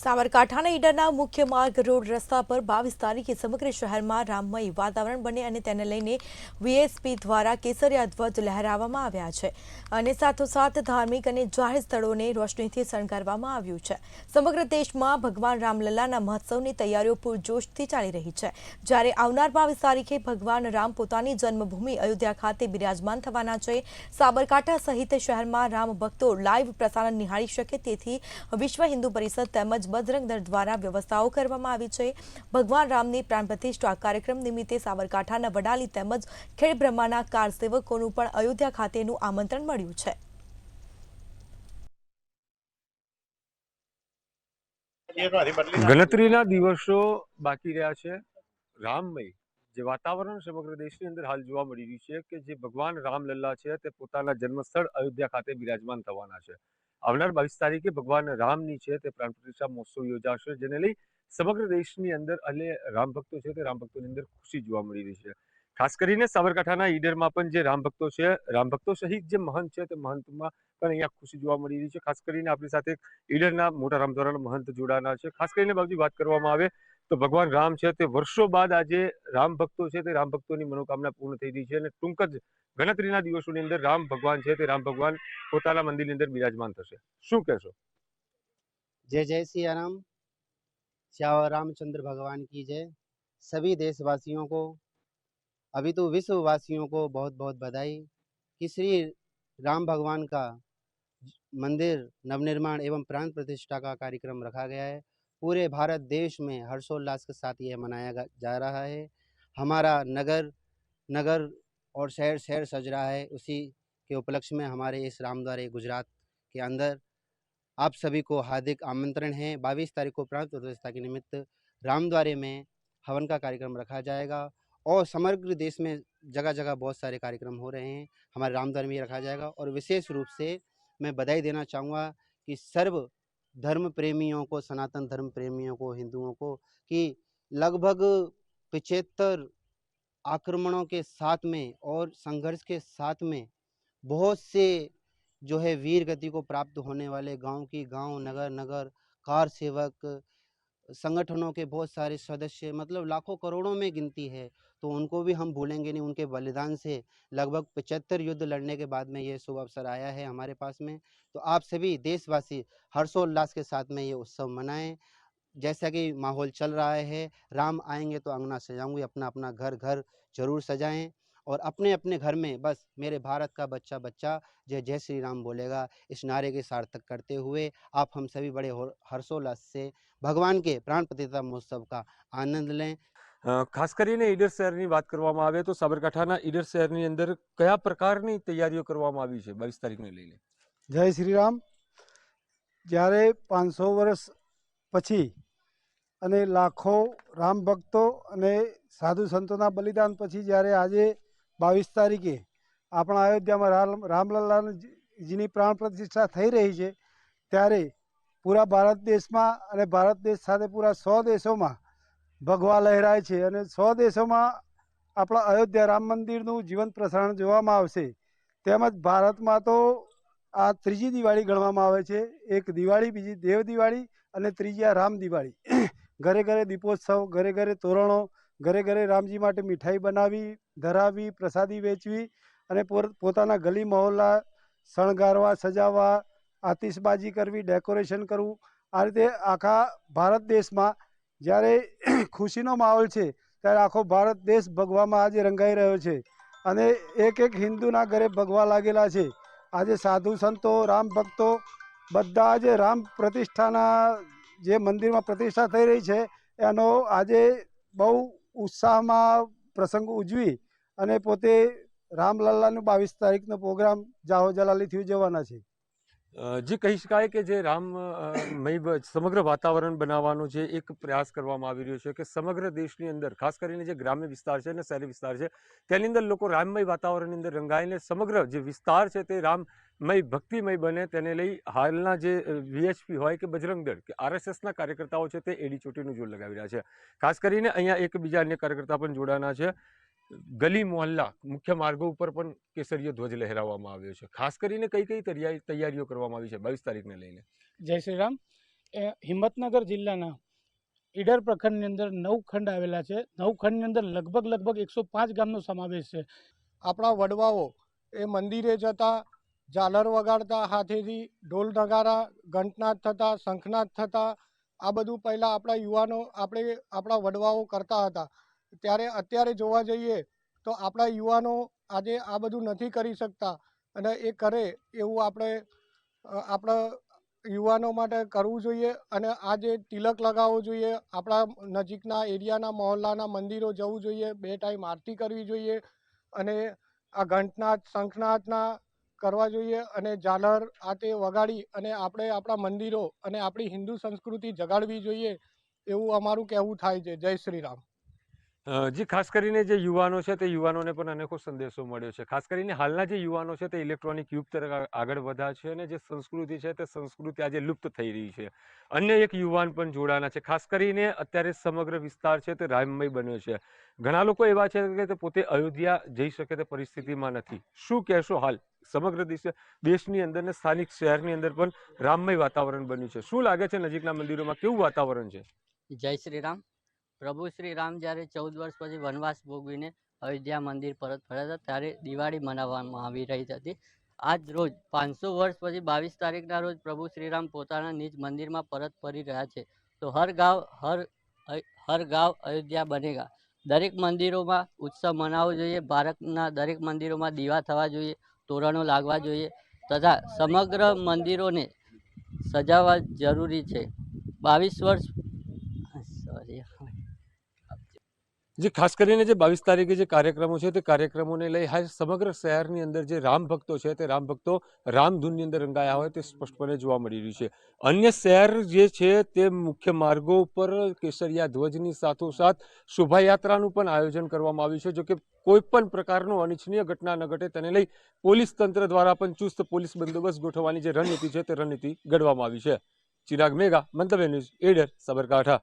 સાબરકાંઠાના ઈડરના મુખ્ય માર્ગ રોડ રસ્તા પર 22 તારીખે સમગ્ર શહેરમાં રામમય વાતાવરણ બને અને તેને લઈને વીએસપી દ્વારા કેસરિયા ધ્વજ લહેરાવવામાં આવ્યા છે અને સાથોસાથ ધાર્મિક અને જાહેર સ્થળોને રોશનીથી શણગારવામાં આવ્યું છે। સમગ્ર દેશમાં ભગવાન રામલલ્લાના મહોત્સવની તૈયારીઓ પૂરજોશથી ચાલી રહી છે, જ્યારે આવનાર 22 તારીખે ભગવાન રામ પોતાની જન્મભૂમિ અયોધ્યા ખાતે બિરાજમાન થવાના છે। સાબરકાંઠા સહિત શહેરમાં રામ ભક્તો લાઈવ પ્રસારણ નિહાળી શકે તેથી વિશ્વ હિન્દુ પરિષદ તેમજ બજરંગ દળ દ્વારા વ્યવસ્થાઓ કરવામાં આવી છે। ભગવાન રામની પ્રાણ પ્રતિષ્ઠા કાર્યક્રમ નિમિત્તે સાબરકાંઠાના વડાલી તેમજ ખેડબ્રહ્માના કાર સેવકોનું પણ અયોધ્યા ખાતેનું આમંત્રણ મળ્યું છે। ગણતરીના દિવસો બાકી રહ્યા છે। રામમય જે વાતાવરણ સમગ્ર દેશની અંદર હાલ જોવા મળી રહ્યું છે કે જે ભગવાન રામલલ્લા છે તે પોતાના જન્મસ્થળ અયોધ્યા ખાતે બિરાજમાન થવાના છે। આવનાર 22 તારીખે ભગવાન રામની છે તે પ્રાણ પ્રતિષ્ઠા મહોત્સવ યોજાશે, જેને લઈ સમગ્ર દેશની અંદર અને રામ ભક્તો છે તે રામ ભક્તોની અંદર ખુશી જોવા મળી રહી છે। ખાસ કરીને સાબરકાંઠાના ઈડરમાં પણ જે રામ ભક્તો છે, રામ ભક્તો સહિત જે મહંત છે તે મહંતમાં પણ અહીંયા ખુશી જોવા મળી રહી છે। ખાસ કરીને આપણી સાથે ઈડરના મોટા રામધોરાના મહંત જોડાના છે। ખાસ કરીને બાબુજી વાત કરવામાં આવે તો ભગવાન રામ છે તે વર્ષો બાદ આજે રામ ભક્તો છે તે રામ ભક્તોની મનોકામના પૂર્ણ થઈ રહી છે અને ટૂંક જ ગણતરીના દિવસોની અંદર રામ ભગવાન છે તે રામ ભગવાન પોતાના મંદિરની અંદર બિરાજમાન થશે। શું કહેશો? जय जय सिया राम, श्यावर रामचंद्र भगवान की जय। सभी देशवासियों को, अभी तो विश्ववासियों को बहुत बहुत बधाई कि श्री राम भगवान का मंदिर नवनिर्माण एवं प्राण प्रतिष्ठा का कार्यक्रम रखा गया है। पूरे भारत देश में हर्षोल्लास के साथ यह मनाया जा रहा है। हमारा नगर नगर और शहर शहर सज रहा है। उसी के उपलक्ष्य में हमारे इस रामद्वारे गुजरात के अंदर आप सभी को हार्दिक आमंत्रण है। 22 तारीख को प्राण प्रतिष्ठा के निमित्त रामद्वारे में हवन का कार्यक्रम रखा जाएगा और समग्र देश में जगह जगह बहुत सारे कार्यक्रम हो रहे हैं। हमारे रामद्वारे में ही रखा जाएगा और विशेष रूप से मैं बधाई देना चाहूँगा कि सर्व धर्म प्रेमियों को, सनातन धर्म प्रेमियों को, हिंदुओं को कि लगभग 75 आक्रमणों के साथ में और संघर्ष के साथ में बहुत से जो है वीर गति को प्राप्त होने वाले गांव की गांव, नगर नगर, कार सेवक, संगठनों के बहुत सारे सदस्य, मतलब लाखों करोड़ों में गिनती है, तो उनको भी हम भूलेंगे नहीं। उनके बलिदान से लगभग 75 युद्ध लड़ने के बाद में ये शुभ अवसर आया है हमारे पास में। तो आप सभी देशवासी हर्षोल्लास के साथ में ये उत्सव मनाएं। जैसा कि माहौल चल रहा है, राम आएंगे तो अंगना सजाऊंगे, अपना अपना घर घर जरूर सजाएं और अपने अपने घर में बस मेरे भारत का बच्चा बच्चा जय जय श्री राम बोलेगा, इस नारे के सार्थक करते हुए आप हम सभी बड़े हर्षोल्लास से भगवान के प्राण प्रतिष्ठा महोत्सव का आनंद लें। ખાસ કરીને ઈડર શહેરની વાત કરવામાં આવે તો સાબરકાંઠાના ઈડર શહેરની અંદર કયા પ્રકારની તૈયારીઓ કરવામાં આવી છે 22 તારીખને લઈને? જય શ્રી રામ। જ્યારે 500 વર્ષ પછી અને લાખો રામ ભક્તો અને સાધુ સંતોના બલિદાન પછી જ્યારે આજે 22 તારીખે આપણા અયોધ્યામાં રામલલ્લાજીની પ્રાણ પ્રતિષ્ઠા થઈ રહી છે, ત્યારે પૂરા ભારત દેશમાં અને ભારત દેશ સાથે પૂરા 100 દેશોમાં ભગવા લહેરાય છે અને 100 દેશોમાં આપણા અયોધ્યા રામ મંદિરનું જીવંત પ્રસારણ જોવામાં આવશે। તેમજ ભારતમાં તો આ ત્રીજી દિવાળી ગણવામાં આવે છે। એક દિવાળી, બીજી દેવ દિવાળી અને ત્રીજી આ રામ દિવાળી। ઘરે ઘરે દીપોત્સવ, ઘરે ઘરે તોરણો, ઘરે ઘરે રામજી માટે મીઠાઈ બનાવી, ધરાવી, પ્રસાદી વેચવી અને પોતાના ગલી મહોલ્લા શણગારવા, સજાવવા, આતિશબાજી કરવી, ડેકોરેશન કરવું। આ રીતે આખા ભારત દેશમાં જ્યારે ખુશીનો માહોલ છે ત્યારે આખો ભારત દેશ ભગવામાં આજે રંગાઈ રહ્યો છે અને એક એક હિન્દુના ઘરે ભગવા લાગેલા છે। આજે સાધુ સંતો, રામ ભક્તો બધા આજે રામ પ્રતિષ્ઠાના જે મંદિરમાં પ્રતિષ્ઠા થઈ રહી છે એનો આજે બહુ ઉત્સાહમાં પ્રસંગ ઉજવી અને પોતે રામલલ્લાનો 22 તારીખનો પ્રોગ્રામ જાહો જલાલીથી ઉજવવાના છે। જે કહી શકાય કે જે રામમય સમગ્ર વાતાવરણ બનાવવાનો જે એક પ્રયાસ કરવામાં આવી રહ્યો છે કે સમગ્ર દેશની અંદર ખાસ કરીને જે ગ્રામ્ય વિસ્તાર છે અને શહેરી વિસ્તાર છે તેની અંદર લોકો રામમય વાતાવરણની અંદર રંગાઈને સમગ્ર જે વિસ્તાર છે તે રામમય ભક્તિમય બને તેને લઈ હાલના જે વીએચપી હોય કે બજરંગ દળ કે આરએસએસના કાર્યકર્તાઓ છે તે એડી ચોટીનું જોર લગાવી રહ્યા છે। ખાસ કરીને અહીંયા એક બીજા અન્ય કાર્યકર્તા પણ જોડાના છે। ગલી મોહલ્લા મુખ્ય માર્ગો ઉપર પણ કેસરીયો ધ્વજ લહેરાવવામાં આવ્યો છે। ખાસ કરીને કઈ કઈ તૈયારીઓ કરવામાં આવી છે 22 તારીખને લઈને? જય શ્રી રામ। હિંમતનગર જિલ્લાના ઈડર પ્રખંડની અંદર 9 ખંડ આવેલા છે. 9 ખંડની અંદર લગભગ 105 ગામનો સમાવેશ છે. આપણા વડવાઓ એ મંદિરે જતા, ઝાલર વગાડતા હાથેથી, ઢોલ નગારા, ઘંટનાદ થતા, શંખનાદ થતા, આ બધું પહેલાં આપણા યુવાનો આપણા વડવાઓ કરતા હતા. ત્યારે અત્યારે જોવા જઈએ તો આપણા યુવાનો આજે આ બધું નથી કરી શકતા, અને એ કરે એવું આપણા યુવાનો માટે કરવું જોઈએ. અને આજે તિલક લગાવવો જોઈએ, આપણા નજીકના એરિયાના મહોલ્લાના મંદિરો જવું જોઈએ, 2 ટાઈમ આરતી કરવી જોઈએ, અને આ ઘંટનાદ શંખનાદના કરવા જોઈએ, અને ઝાલર આ તે વગાડી અને આપણે આપણા મંદિરો અને આપણી હિન્દુ સંસ્કૃતિ જગાડવી જોઈએ એવું અમારું કહેવું થાય છે. જય શ્રી રામ. જી, ખાસ કરીને જે યુવાનો છે તે યુવાનોને પણ અનેકો સંદેશો મળ્યો છે. ખાસ કરીને હાલના જે યુવાનો છે તે ઇલેક્ટ્રોનિક યુગ તરફ આગળ વધ્યા છે, અને જે સંસ્કૃતિ છે તે સંસ્કૃતિ આજે લુપ્ત થઈ રહી છે. અન્ય એક યુવાન પણ જોડાના છે. ખાસ કરીને અત્યારે સમગ્ર વિસ્તાર છે તે રામમય બન્યો છે. ઘણા લોકો એવા છે કે તે પોતે અયોધ્યા જઈ શકે તે પરિસ્થિતિમાં નથી. શું કહેશો? હાલ સમગ્ર દેશની અંદર ને સ્થાનિક શહેરની અંદર પણ રામમય વાતાવરણ બન્યું છે. શું લાગે છે નજીકના મંદિરોમાં કેવું વાતાવરણ છે? જય શ્રી રામ. પ્રભુ શ્રી રામ જ્યારે 14 વર્ષ પછી વનવાસ ભોગવીને અયોધ્યા મંદિર પરત ફર્યા હતા, ત્યારે દિવાળી મનાવવામાં આવી રહી હતી. આજ રોજ 500 વર્ષ પછી 22 તારીખના રોજ પ્રભુ શ્રી રામ પોતાના નિજ મંદિરમાં પરત ફરી રહ્યા છે. તો હર ગાંવ અયોધ્યા બનેગા. દરેક મંદિરોમાં ઉત્સવ મનાવવો જોઈએ. ભારતના દરેક મંદિરોમાં દીવા થવા જોઈએ, તોરણો લાગવા જોઈએ, તથા સમગ્ર મંદિરોને સજાવવા જરૂરી છે. 22 વર્ષ જે ખાસ કરીને જે 22 તારીખે જે કાર્યક્રમો છે તે કાર્યક્રમોને લઈ હાલ સમગ્ર શહેરની અંદર જે રામ ભક્તો છે તે રામ ભક્તો રામધૂનની અંદર રંગાયા હોય તે સ્પષ્ટપણે જોવા મળી રહ્યું છે. અન્ય શહેર જે છે તે મુખ્ય માર્ગો ઉપર કેસરિયા ધ્વજની સાથોસાથ શોભાયાત્રાનું પણ આયોજન કરવામાં આવ્યું છે. જો કે કોઈ પણ પ્રકારનો અનિચ્છનીય ઘટના ન ઘટે તેને લઈ પોલીસ તંત્ર દ્વારા પણ ચુસ્ત પોલીસ બંદોબસ્ત ગોઠવવાની જે રણનીતિ છે તે રણનીતિ ઘડવામાં આવી છે. ચિરાગ મેઘા, મંતવ્ય ન્યૂઝ, ઈડર, સાબરકાંઠા.